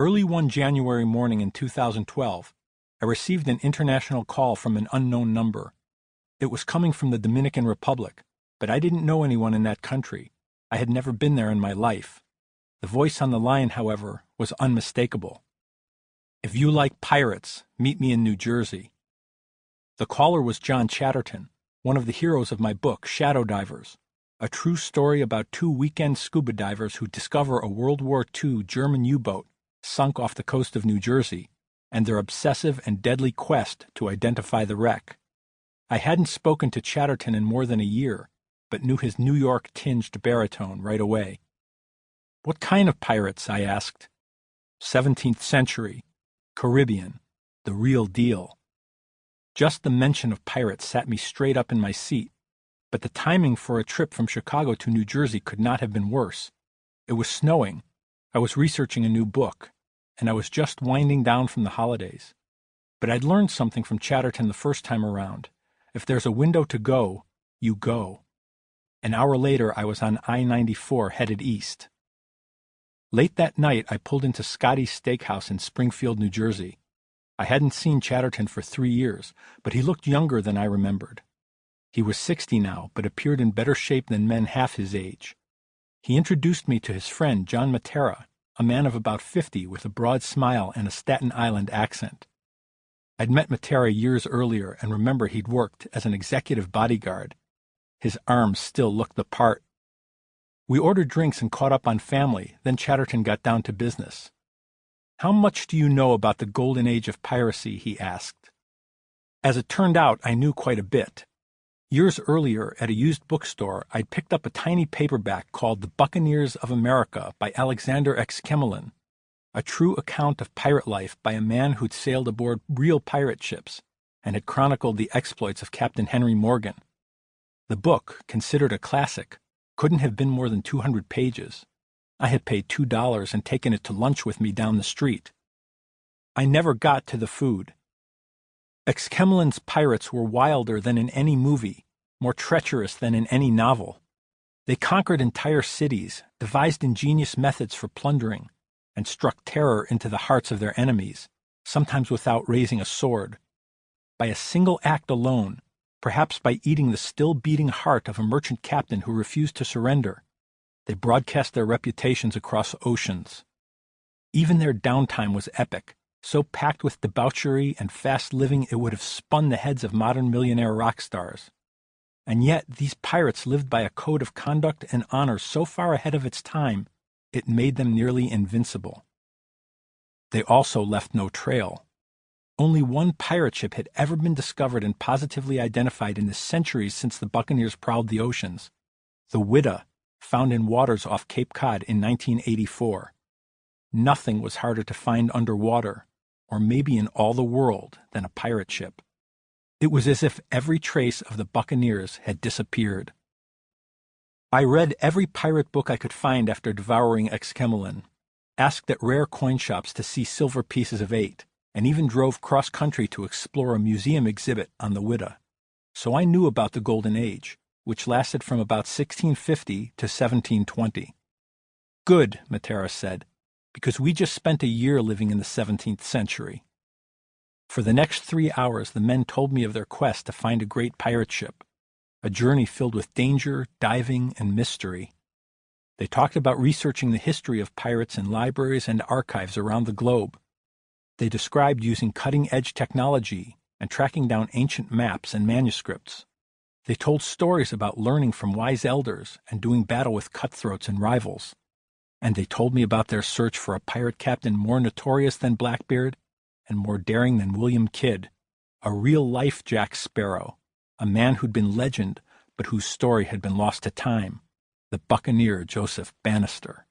Early one January morning in 2012, I received an international call from an unknown number. It was coming from the Dominican Republic, but I didn't know anyone in that country. I had never been there in my life. The voice on the line, however, was unmistakable. "If you like pirates, meet me in New Jersey." The caller was John Chatterton, one of the heroes of my book, Shadow Divers, a true story about two weekend scuba divers who discover a World War II German U-boat sunk off the coast of New Jersey, and their obsessive and deadly quest to identify the wreck. I hadn't spoken to Chatterton in more than a year, but knew his New York-tinged baritone right away. "What kind of pirates?" I asked. 17th century, Caribbean, the real deal." Just the mention of pirates sat me straight up in my seat, but the timing for a trip from Chicago to New Jersey could not have been worse. It was snowing, I was researching a new book, and I was just winding down from the holidays. But I'd learned something from Chatterton the first time around. If there's a window to go, you go. An hour later, I was on I-94 headed east. Late that night, I pulled into Scotty's Steakhouse in Springfield, New Jersey. I hadn't seen Chatterton for 3 years, but he looked younger than I remembered. He was 60 now, but appeared in better shape than men half his age. He introduced me to his friend, John Mattera, a man of about 50 with a broad smile and a Staten Island accent. I'd met Mattera years earlier and remember he'd worked as an executive bodyguard. His arms still looked the part. We ordered drinks and caught up on family, then Chatterton got down to business. "How much do you know about the Golden Age of Piracy?" he asked. As it turned out, I knew quite a bit. Years earlier, at a used bookstore, I'd picked up a tiny paperback called The Buccaneers of America by Alexander Exquemelin, a true account of pirate life by a man who'd sailed aboard real pirate ships and had chronicled the exploits of Captain Henry Morgan. The book, considered a classic, couldn't have been more than 200 pages. I had paid $2 and taken it to lunch with me down the street. I never got to the food. Exquemelin's pirates were wilder than in any movie, more treacherous than in any novel. They conquered entire cities, devised ingenious methods for plundering, and struck terror into the hearts of their enemies, sometimes without raising a sword. By a single act alone, perhaps by eating the still-beating heart of a merchant captain who refused to surrender, they broadcast their reputations across oceans. Even their downtime was epic, so packed with debauchery and fast living it would have spun the heads of modern millionaire rock stars. And yet these pirates lived by a code of conduct and honor so far ahead of its time, it made them nearly invincible. They also left no trail. Only one pirate ship had ever been discovered and positively identified in the centuries since the buccaneers prowled the oceans, the Whydah, found in waters off Cape Cod in 1984. Nothing was harder to find underwater, or maybe in all the world, than a pirate ship. It was as if every trace of the buccaneers had disappeared. I read every pirate book I could find after devouring Exquemelin, asked at rare coin shops to see silver pieces of 8, and even drove cross-country to explore a museum exhibit on the Whydah. So I knew about the Golden Age, which lasted from about 1650 to 1720. "Good," Mattera said, "because we just spent a year living in the 17th century." For the next 3 hours, the men told me of their quest to find a great pirate ship, a journey filled with danger, diving, and mystery. They talked about researching the history of pirates in libraries and archives around the globe. They described using cutting-edge technology and tracking down ancient maps and manuscripts. They told stories about learning from wise elders and doing battle with cutthroats and rivals. And they told me about their search for a pirate captain more notorious than Blackbeard and more daring than William Kidd, a real-life Jack Sparrow, a man who'd been legend but whose story had been lost to time, the buccaneer Joseph Bannister.